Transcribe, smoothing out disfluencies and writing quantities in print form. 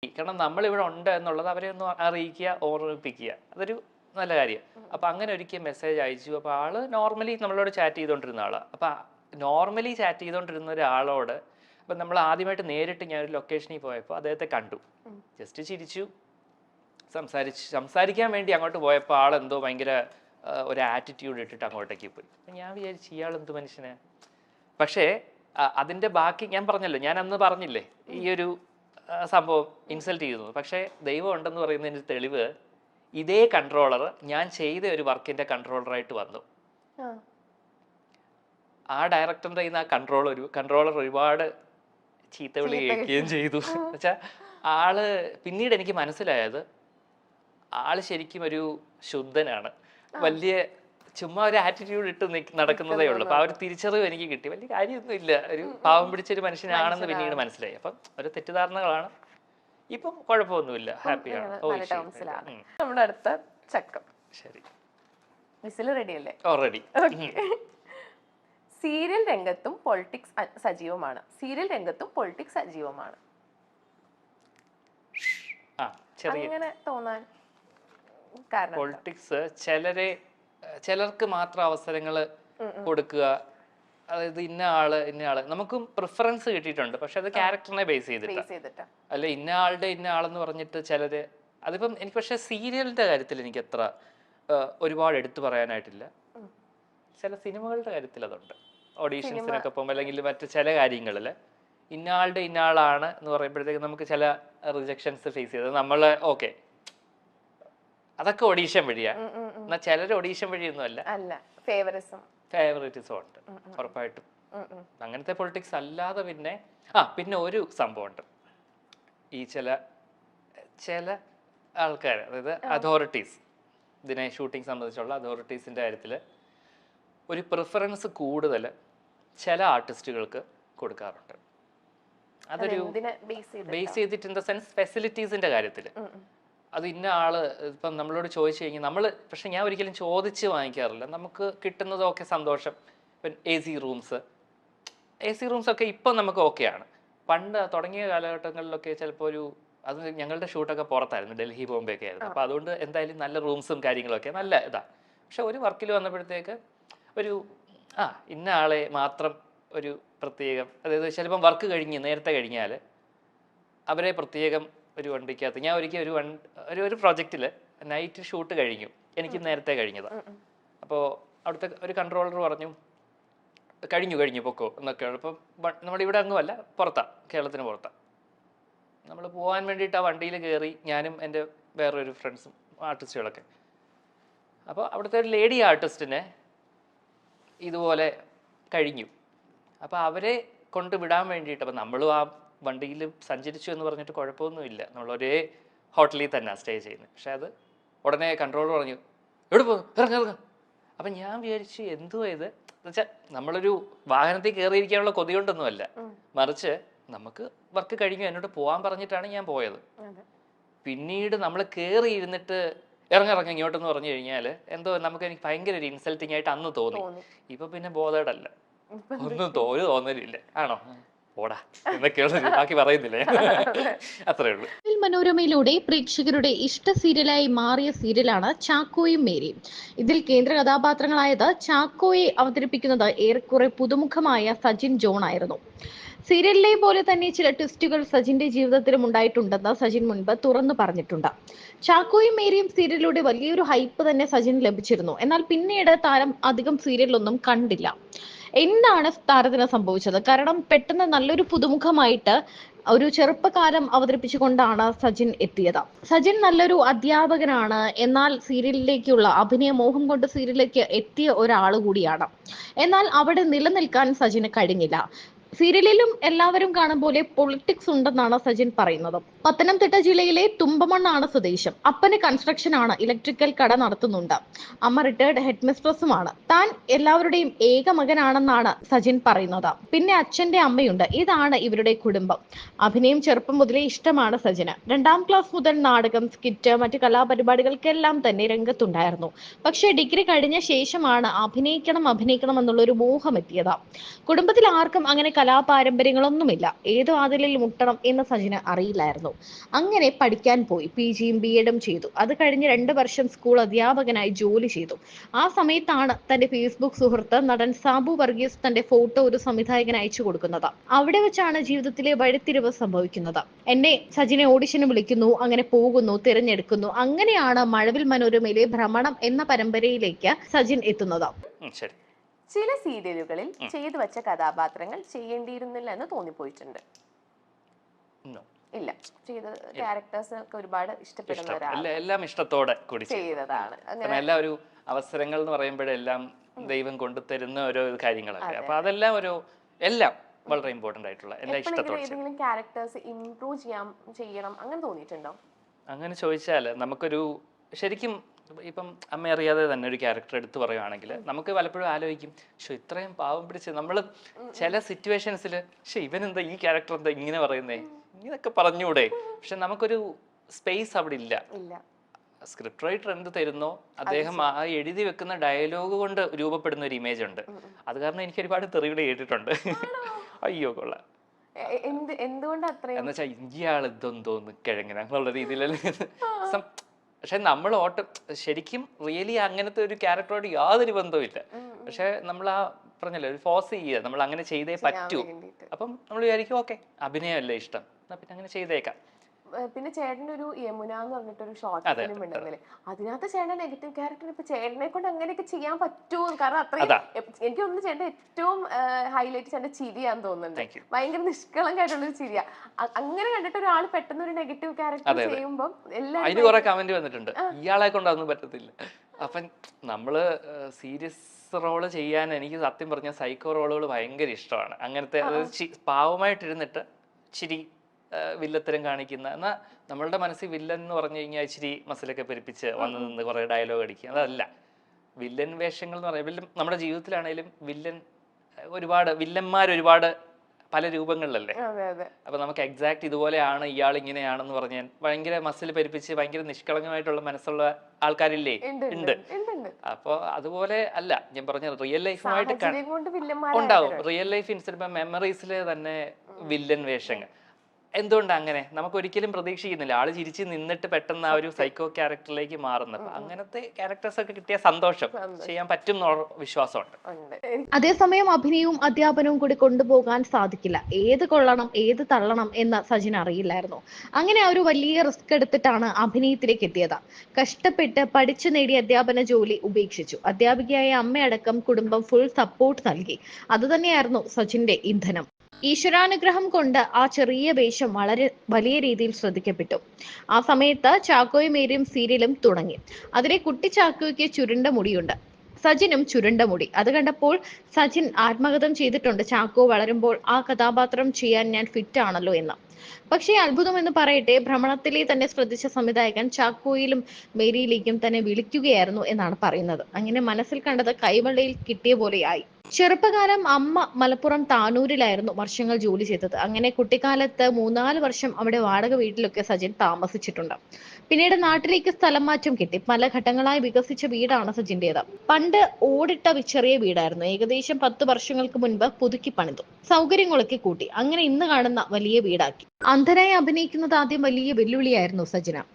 കാരണം നമ്മളിവിടെ ഉണ്ട് എന്നുള്ളത് അവരെ ഒന്ന് അറിയിക്കുക, ഓർമ്മിപ്പിക്കുക. അതൊരു നല്ല കാര്യം. അപ്പം അങ്ങനെ ഒരിക്കൽ മെസ്സേജ് അയച്ചു. അപ്പോൾ ആള് നോർമലി നമ്മളോട് ചാറ്റ് ചെയ്തുകൊണ്ടിരുന്ന ആളാണ്. അപ്പം നോർമലി ചാറ്റ് ചെയ്തുകൊണ്ടിരുന്ന ഒരാളോട് അപ്പം നമ്മൾ ആദ്യമായിട്ട് നേരിട്ട് ഞാനൊരു ലൊക്കേഷനിൽ പോയപ്പോൾ അദ്ദേഹത്തെ കണ്ടു. ജസ്റ്റ് ചിരിച്ചു, സംസാരിക്കാൻ വേണ്ടി അങ്ങോട്ട് പോയപ്പോൾ ആളെന്തോ ഭയങ്കര ഒരു ആറ്റിറ്റ്യൂഡ് ഇട്ടിട്ട് അങ്ങോട്ടേക്ക് പോയി. ഞാൻ വിചാരിച്ചു ഇയാൾ എന്ത് മനുഷ്യനെ. പക്ഷേ അതിൻ്റെ ബാക്കി ഞാൻ പറഞ്ഞല്ലോ, ഞാൻ അന്ന് പറഞ്ഞില്ലേ ഈ ഒരു സംഭവം ഇൻസൾട്ട് ചെയ്യുന്നു. പക്ഷേ ദൈവം ഉണ്ടെന്ന് പറയുന്നതിന് തെളിവ് ഇതേ കൺട്രോളർ ഞാൻ ചെയ്ത ഒരു വർക്കിന്റെ കൺട്രോളറായിട്ട് വന്നു. ആ ഡയറക്ടറിന്റെ കയ്യിൽ നിന്ന് ആ കൺട്രോളർ ഒരുപാട് ചീത്തവിളി കേൾക്കുകയും ചെയ്തു. എന്നുവെച്ചാൽ ആള് പിന്നീട് എനിക്ക് മനസ്സിലായത് ആള് ശരിക്കും ഒരു ശുദ്ധനാണ്. വലിയ ചുമ്മാ ഒരു ആറ്റിറ്റ്യൂഡ് ഇട്ട് നടക്കുന്നതേ ഉള്ളൂ. അപ്പൊ ആ ഒരു തിരിച്ചറിവ് എനിക്ക് കിട്ടി. വലിയ കാര്യമൊന്നും ഇല്ല, ഒരു പാവം പിടിച്ചൊരു മനുഷ്യനാണെന്ന് പിന്നീട് മനസ്സിലായി. അപ്പം ഒരു തെറ്റിദ്ധാരണകളാണ്. ഇപ്പം കുഴപ്പമൊന്നുമില്ല, ഹാപ്പിയാണ്. നമ്മുടെ അടുത്ത ചക്കം. ശരി, വിസിൽ റെഡി അല്ലേ? ഓൾറെഡി. സീരിയൽ രംഗത്തും പൊളിറ്റിക്സ് സജീവമാണ്. സീരിയൽ രംഗത്തും പൊളിറ്റിക്സ് സജീവമാണ്. അങ്ങനെ തോന്നാൻ കാരണം പൊളിറ്റിക്സ് ചിലർക്ക് മാത്രം അവസരങ്ങൾ കൊടുക്കുക. അതായത് ഇന്ന ആള് നമുക്കും പ്രിഫറൻസ് കിട്ടിയിട്ടുണ്ട്. പക്ഷെ അത് ക്യാരക്ടറിനെ ബേസ് ചെയ്തിട്ട് അല്ല ഇന്ന ആളെന്ന് പറഞ്ഞിട്ട് ചിലര്. അതിപ്പം എനിക്ക് പക്ഷെ സീരിയലിന്റെ കാര്യത്തിൽ എനിക്ക് അത്ര ഒരുപാട് എടുത്തു പറയാനായിട്ടില്ല. ചില സിനിമകളുടെ കാര്യത്തിൽ അതുണ്ട്. ഓഡീഷൻസിനൊക്കെ പോകുമ്പോൾ അല്ലെങ്കിൽ മറ്റു ചില കാര്യങ്ങളിൽ ഇന്ന ആളാണ് എന്ന് പറയുമ്പോഴത്തേക്ക് നമുക്ക് ചില റിജക്ഷൻസ് ഫേസ് ചെയ്തത് നമ്മള് ഓക്കെ അതൊക്കെ ഓഡീഷൻ വഴിയാ. എന്നാൽ ചിലർ ഓഡീഷൻ വഴിയൊന്നും അല്ല, ഫേവറിറ്റിസം ഉണ്ട് ഉറപ്പായിട്ടും. അങ്ങനത്തെ പൊളിറ്റിക്സ് അല്ലാതെ പിന്നെ ഒരു സംഭവമുണ്ട്. ഈ ചില ആൾക്കാർ, അതായത് അതോറിറ്റീസ്, ഇതിനെ ഷൂട്ടിംഗ് സംബന്ധിച്ചുള്ള അതോറിറ്റീസിന്റെ കാര്യത്തിൽ ഒരു പ്രിഫറൻസ് കൂടുതൽ ചില ആർട്ടിസ്റ്റുകൾക്ക് കൊടുക്കാറുണ്ട്. അതൊരു ബേസ് ചെയ്തിട്ട് ഇൻ ദ സെൻസ് ഫെസിലിറ്റീസിന്റെ കാര്യത്തിൽ. അത് ഇന്ന ആള് ഇപ്പം നമ്മളോട് ചോദിച്ചു കഴിഞ്ഞാൽ പക്ഷെ ഞാൻ ഒരിക്കലും ചോദിച്ച് വാങ്ങിക്കാറില്ല. നമുക്ക് കിട്ടുന്നതൊക്കെ സന്തോഷം. ഇപ്പം എ സി റൂംസ് ഒക്കെ ഇപ്പം നമുക്ക് ഓക്കെയാണ്. പണ്ട് തുടങ്ങിയ കാലഘട്ടങ്ങളിലൊക്കെ ചിലപ്പോൾ അത് ഞങ്ങളുടെ ഷൂട്ടൊക്കെ പുറത്തായിരുന്നു, ഡൽഹി ബോംബെ ഒക്കെ ആയിരുന്നു. അപ്പോൾ അതുകൊണ്ട് എന്തായാലും നല്ല റൂംസും കാര്യങ്ങളൊക്കെ നല്ല ഇതാണ്. പക്ഷെ ഒരു വർക്കിൽ വന്നപ്പോഴത്തേക്ക് ഇന്ന ആളെ മാത്രം ഒരു പ്രത്യേകം, അതായത് ചിലപ്പം വർക്ക് നേരത്തെ കഴിഞ്ഞാൽ അവരെ പ്രത്യേകം ഒരു വണ്ടിക്കകത്ത്. ഞാൻ ഒരിക്കൽ ഒരു പ്രോജക്റ്റിൽ നൈറ്റ് ഷൂട്ട് കഴിഞ്ഞു, എനിക്ക് നേരത്തെ കഴിഞ്ഞതാണ്. അപ്പോൾ അവിടുത്തെ ഒരു കൺട്രോളർ പറഞ്ഞു കഴിഞ്ഞു പൊക്കോ എന്നൊക്കെയാണ്. അപ്പം നമ്മുടെ ഇവിടെ അങ്ങുമല്ല, കേരളത്തിന് പുറത്താണ്. നമ്മൾ പോകാൻ വേണ്ടിയിട്ട് ആ വണ്ടിയിൽ കയറി, ഞാനും എൻ്റെ വേറൊരു ഫ്രണ്ട്സും ആർട്ടിസ്റ്റുകളൊക്കെ. അപ്പോൾ അവിടുത്തെ ഒരു ലേഡി ആർട്ടിസ്റ്റിനെ ഇതുപോലെ കഴിഞ്ഞു. അപ്പോൾ അവരെ കൊണ്ട് വിടാൻ വേണ്ടിയിട്ട്, അപ്പം നമ്മളും ആ വണ്ടിയിൽ സഞ്ചരിച്ചു എന്ന് പറഞ്ഞിട്ട് കുഴപ്പമൊന്നുമില്ല, നമ്മൾ ഒരേ ഹോട്ടലിൽ തന്നെ സ്റ്റേ ചെയ്യുന്നത്. പക്ഷെ അത് ഉടനെ കൺട്രോളർ പറഞ്ഞു എവിടെ പോകും, ഇറങ്ങ. അപ്പം ഞാൻ വിചാരിച്ചു എന്തുവാ ഇത് എന്ന് വെച്ചാൽ നമ്മളൊരു വാഹനത്തിൽ കയറിയിരിക്കാനുള്ള കൊതി കൊണ്ടൊന്നുമല്ല, മറിച്ച് നമുക്ക് വർക്ക് കഴിഞ്ഞു എന്നോട് പോകാൻ പറഞ്ഞിട്ടാണ് ഞാൻ പോയത്. പിന്നീട് നമ്മൾ കയറി ഇരുന്നിട്ട് ഇറങ്ങ ഇങ്ങോട്ടെന്ന് പറഞ്ഞു കഴിഞ്ഞാൽ എനിക്ക് ഭയങ്കര ഒരു ഇൻസൾട്ടിങ് ആയിട്ട് അന്ന് തോന്നി. ഇപ്പൊ പിന്നെ ബോധേഡല്ല, ഒന്നും തോന്നലില്ല. ആണോ ഓടാ എന്നൊക്കെയുള്ള ബാക്കി പറയുന്നില്ലേ, അത്രേ ഉള്ളൂ. മനോരമയിലൂടെ പ്രേക്ഷകരുടെ ഇഷ്ട സീരിയലായി മാറിയ സീരിയലാണ് ചാക്കോയും മേരിയും. ഇതിൽ കേന്ദ്ര കഥാപാത്രങ്ങളായത് ചാക്കോയെ അവതരിപ്പിക്കുന്നത് ഏറെക്കുറെ പുതുമുഖമായ സജിൻ ജോൺ ആയിരുന്നു. സീരിയലിലെ പോലെ തന്നെ ചില ട്വിസ്റ്റുകൾ സജിന്റെ ജീവിതത്തിലും ഉണ്ടായിട്ടുണ്ടെന്ന് സജിൻ മുൻപ് തുറന്നു പറഞ്ഞിട്ടുണ്ട്. ചാക്കോയും മേരിയും സീരിയലിലൂടെ വലിയൊരു ഹൈപ്പ് തന്നെ സജിന് ലഭിച്ചിരുന്നു. എന്നാൽ പിന്നീട് താരം അധികം സീരിയലൊന്നും കണ്ടില്ല. എന്താണ് താരത്തിന് സംഭവിച്ചത്? കാരണം പെട്ടെന്ന് നല്ലൊരു പുതുമുഖമായിട്ട് ഒരു ചെറുപ്പക്കാരൻ അവതരിപ്പിച്ചുകൊണ്ടാണ് സജിൻ എത്തിയത്. സജിൻ നല്ലൊരു അധ്യാപകനാണ്, എന്നാൽ സീരിയലിലേക്കുള്ള അഭിനയ മോഹം കൊണ്ട് സീരിയലിലേക്ക് എത്തിയ ഒരാൾ കൂടിയാണ്. എന്നാൽ അവിടെ നിലനിൽക്കാൻ സജിന് കഴിഞ്ഞില്ല. സീരിയലിലും എല്ലാവരും കാണും പോലെ പൊളിറ്റിക്സ് ഉണ്ടെന്നാണ് സജിൻ പറയുന്നത്. പത്തനംതിട്ട ജില്ലയിലെ തുമ്പമണ്ണാണ് സ്വദേശം. അപ്പന് കൺസ്ട്രക്ഷൻ ആണ്, ഇലക്ട്രിക്കൽ കട നടത്തുന്നുണ്ട്. അമ്മ റിട്ടയർഡ് ഹെഡ് മിസ്ട്രസുമാണ്. താൻ എല്ലാവരുടെയും ഏക മകനാണെന്നാണ് സജിൻ പറയുന്നത്. പിന്നെ അച്ഛന്റെ അമ്മയുണ്ട്. ഇതാണ് ഇവരുടെ കുടുംബം. അഭിനയം ചെറുപ്പം മുതലേ ഇഷ്ടമാണ് സജിന്. 2ാം ക്ലാസ് മുതൽ നാടകം, സ്കിറ്റ്, മറ്റു കലാപരിപാടികൾക്കെല്ലാം തന്നെ രംഗത്തുണ്ടായിരുന്നു. പക്ഷേ ഡിഗ്രി കഴിഞ്ഞ ശേഷമാണ് അഭിനയിക്കണം എന്നുള്ളൊരു മോഹം എത്തിയത്. കുടുംബത്തിൽ ആർക്കും അങ്ങനെ കലാപാരമ്പര്യങ്ങളൊന്നുമില്ല. ഏത് വാതിലിൽ മുട്ടണം എന്ന് സജിന് അറിയില്ലായിരുന്നു. അങ്ങനെ പഠിക്കാൻ പോയി. PGയും BEഡും ചെയ്തു. അത് കഴിഞ്ഞ് 2 വർഷം സ്കൂൾ അധ്യാപകനായി ജോലി ചെയ്തു. ആ സമയത്താണ് തന്റെ ഫേസ്ബുക്ക് സുഹൃത്ത് നടൻ സാബു വർഗീസ് തന്റെ ഫോട്ടോ ഒരു സംവിധായകന് അയച്ചു കൊടുക്കുന്നത്. അവിടെ വെച്ചാണ് ജീവിതത്തിലെ വഴിത്തിരിവ് സംഭവിക്കുന്നത്. എന്നെ സജിനെ ഓഡിഷന് വിളിക്കുന്നു, അങ്ങനെ പോകുന്നു, തിരഞ്ഞെടുക്കുന്നു. അങ്ങനെയാണ് മഴവിൽ മനോരമയിലെ ഭ്രമണം എന്ന പരമ്പരയിലേക്ക് സജിൻ എത്തുന്നത്. ശരി. ചില സീരിയലുകളിൽ ചെയ്തു വെച്ച കഥാപാത്രങ്ങൾ ചെയ്യേണ്ടിയിരുന്നില്ല എന്ന് തോന്നിപ്പോയിട്ടുണ്ട്? ഇല്ല, ചെയ്ത ക്യാരക്ടേഴ്സ് ഒക്കെ ഒരുപാട് ഇഷ്ടപ്പെടുന്ന ഒരാൾ എല്ലാം ഇഷ്ടത്തോടെ കൂടി ചെയ്തതാണ്. എല്ലാ ഒരു അവസരങ്ങൾ എന്ന് പറയുമ്പോഴെല്ലാം ദൈവം കൊണ്ടുതരുന്ന ഓരോ കാര്യങ്ങളല്ലേ. അപ്പൊ അതെല്ലാം എല്ലാം വളരെ ഇമ്പോർട്ടന്റ് ആയിട്ടുള്ള എല്ലാ ഇഷ്ടത്തോടെ. ഏതെങ്കിലും ക്യാരക്ടേഴ്സ് ഇംപ്രൂവ് ചെയ്യണം അങ്ങനെ തോന്നിയിട്ടുണ്ടോ? അങ്ങനെ ചോദിച്ചാൽ നമുക്കൊരു ശരിക്കും ഇപ്പം അമ്മ അറിയാതെ തന്നെ ഒരു ക്യാരക്ടർ എടുത്തു പറയുകയാണെങ്കിൽ നമുക്ക് പലപ്പോഴും ആലോചിക്കും, പക്ഷെ ഇത്രയും പാവം പിടിച്ച് നമ്മൾ ചില സിറ്റുവേഷൻസിൽ ഇവനെന്താ ഈ ക്യാരക്ടർ എന്താ ഇങ്ങനെ പറയുന്നേ, ഇങ്ങനൊക്കെ പറഞ്ഞൂടെ. പക്ഷെ നമുക്കൊരു സ്പേസ് അവിടെ ഇല്ല. സ്ക്രിപ്റ്റ് റൈറ്റർ എന്ത് തരുന്നോ അദ്ദേഹം ആ എഴുതി വെക്കുന്ന ഡയലോഗ് കൊണ്ട് രൂപപ്പെടുന്ന ഒരു ഇമേജ് ഉണ്ട്. അത് കാരണം എനിക്ക് ഒരുപാട് തെറിവിടെ കേട്ടിട്ടുണ്ട്. അയ്യോ കൊള്ളാം, എന്ന് വെച്ചാൽ ഇയാൾ ഇതൊന്തോന്ന് കിഴങ്ങനെ എന്നുള്ള രീതിയിലല്ലേ. പക്ഷെ നമ്മൾ ശരിക്കും റിയലി അങ്ങനത്തെ ഒരു ക്യാരക്ടറോട് യാതൊരു ബന്ധവുമില്ല. പക്ഷെ നമ്മൾ ആ പറഞ്ഞല്ലോ ഒരു ഫോഴ്സ് ചെയ്യുക, നമ്മൾ അങ്ങനെ ചെയ്തേ പറ്റൂ. അപ്പം നമ്മൾ വിചാരിക്കും ഓക്കെ അഭിനയമല്ലേ ഇഷ്ടം, എന്നാ പിന്നെ അങ്ങനെ ചെയ്തേക്കാം. പിന്നെ ചേട്ടൻ്റെ ഒരു യമുന എന്ന് പറഞ്ഞിട്ടൊരു ഷോർട്ട് ഫിലിം ഉണ്ടെന്നില്ലേ, അതിനകത്ത് ചേട്ടൻ നെഗറ്റീവ് ക്യാരക്ടർ ഇപ്പൊ ചേട്ടനെ കൊണ്ട് അങ്ങനെയൊക്കെ ചെയ്യാൻ പറ്റുമോ? കാരണം അത്രയും എനിക്ക് തോന്നുന്നു ചേട്ടൻ ഏറ്റവും ഹൈലൈറ്റ് ചേട്ടൻ്റെ ചിരിയാന്ന് തോന്നുന്നുണ്ട്. ഭയങ്കര നിഷ്കളങ്കായിട്ടുള്ളൊരു ചിരിയാ. അങ്ങനെ കണ്ടിട്ട് ഒരാൾ പെട്ടെന്ന് ഒരു നെഗറ്റീവ് ക്യാരക്ടർ ചെയ്യുമ്പോൾ അതിന് കുറെ കമന്റ് വന്നിട്ടുണ്ട്, ഇയാളെ കൊണ്ട് അതൊന്നും പറ്റത്തില്ല. അപ്പം നമ്മള് സീരിയസ് റോള് ചെയ്യാൻ എനിക്ക് സത്യം പറഞ്ഞ സൈക്കോ റോളുകൾ ഭയങ്കര ഇഷ്ടമാണ്. അങ്ങനത്തെ പാവമായിട്ടിരുന്നിട്ട് ഇച്ചിരി വില്ലത്തരം കാണിക്കുന്ന, എന്നാൽ നമ്മളുടെ മനസ്സിൽ വില്ലൻ എന്ന് പറഞ്ഞു കഴിഞ്ഞാൽ ഇച്ചിരി മസിലൊക്കെ പെരുപ്പിച്ച് വന്ന് നിന്ന് കുറെ ഡയലോഗ് അടിക്കുക, അതല്ല വില്ലൻ വേഷങ്ങൾ എന്ന് പറയുമ്പോൾ. നമ്മുടെ ജീവിതത്തിലാണെങ്കിലും വില്ലന്മാർ ഒരുപാട് പല രൂപങ്ങളിലല്ലേ. അപ്പൊ നമുക്ക് എക്സാക്ട് ഇതുപോലെയാണ് ഇയാൾ ഇങ്ങനെയാണെന്ന് പറഞ്ഞാൽ ഭയങ്കര മസിൽ പെരുപ്പിച്ച് ഭയങ്കര നിഷ്കളങ്കമായിട്ടുള്ള മനസ്സുള്ള ആൾക്കാരില്ലേ? ഉണ്ട്. അപ്പൊ അതുപോലെ അല്ല ഞാൻ പറഞ്ഞ റിയൽ ലൈഫുമായിട്ട് ഉണ്ടാവും. റിയൽ ലൈഫ് ഇൻസിഡന്റ് മെമ്മറീസിലെ തന്നെ വില്ലൻ വേഷങ്ങൾ എന്തുകൊണ്ടാ അങ്ങനെ നമുക്ക് ഒരിക്കലും പ്രതീക്ഷിക്കുന്നില്ല. ആള് ചിരിച്ച് നിന്നിട്ട് പെട്ടെന്ന് ആ ഒരു സൈക്കോ ക്യാരക്ടറിലേക്ക് മാറുന്നത്. അങ്ങനത്തെ ക്യാരക്ടേഴ്സ് ഒക്കെ കിട്ടിയ സന്തോഷം ചെയ്യാൻ പറ്റും എന്നുള്ള വിശ്വാസമുണ്ട്. അതേസമയം അഭിനയവും അധ്യാപനവും കൂടി കൊണ്ടുപോകാൻ സാധിക്കില്ല. ഏത് കൊള്ളണം ഏത് തള്ളണം എന്ന് സജിൻ അറിയില്ലായിരുന്നു. അങ്ങനെ ആ ഒരു വലിയ റിസ്ക് എടുത്തിട്ടാണ് അഭിനയത്തിലേക്ക് എത്തിയത്. കഷ്ടപ്പെട്ട് പഠിച്ചു നേടിയ അധ്യാപന ജോലി ഉപേക്ഷിച്ചു. അധ്യാപികയായ അമ്മയടക്കം കുടുംബം ഫുൾ സപ്പോർട്ട് നൽകി. അതുതന്നെയായിരുന്നു സജിന്റെ ഇന്ധനം. ഈശ്വരാനുഗ്രഹം കൊണ്ട് ആ ചെറിയ വേഷം വളരെ വലിയ രീതിയിൽ ശ്രദ്ധിക്കപ്പെട്ടു. ആ സമയത്ത് ചാക്കോയും മേരിയും സീരിയലും തുടങ്ങി. അതിലെ കുട്ടി ചാക്കോയ്ക്ക് ചുരുണ്ട മുടിയുണ്ട്, സജിനും ചുരുണ്ട മുടി. അത് കണ്ടപ്പോൾ സജിൻ ആത്മകഥം ചെയ്തിട്ടുണ്ട്, ചാക്കോ വളരുമ്പോൾ ആ കഥാപാത്രം ചെയ്യാൻ ഞാൻ ഫിറ്റ് ആണല്ലോ എന്ന്. പക്ഷേ അത്ഭുതം എന്ന് പറയട്ടെ, ഭ്രമണത്തിലെ തന്നെ ശ്രദ്ധിച്ച സംവിധായകൻ ചാക്കോയിലും മേരിയിലേക്കും തന്നെ വിളിക്കുകയായിരുന്നു എന്നാണ് പറയുന്നത്. അങ്ങനെ മനസ്സിൽ കണ്ടത് കൈവെള്ളയിൽ കിട്ടിയ പോലെയായി. ചെറുപ്പകാലം അമ്മ മലപ്പുറം താനൂരിലായിരുന്നു വർഷങ്ങൾ ജോലി ചെയ്തത്. അങ്ങനെ കുട്ടിക്കാലത്ത് 3-4 വർഷം അവിടെ വാടക വീട്ടിലൊക്കെ സജിൻ താമസിച്ചിട്ടുണ്ട്. പിന്നീട് നാട്ടിലേക്ക് സ്ഥലം മാറ്റം കിട്ടി. പല ഘട്ടങ്ങളായി വികസിച്ച വീടാണ് സജിന്റേത്. പണ്ട് ഓടിട്ട ചെറിയ വീടായിരുന്നു. ഏകദേശം 10 വർഷങ്ങൾക്ക് മുൻപ് പുതുക്കി പണിതു, സൗകര്യങ്ങളൊക്കെ കൂട്ടി. അങ്ങനെ ഇന്ന് കാണുന്ന വലിയ വീടാക്കി. അന്ധനായി അഭിനയിക്കുന്നത് ആദ്യം വലിയ വെല്ലുവിളിയായിരുന്നു സജിന.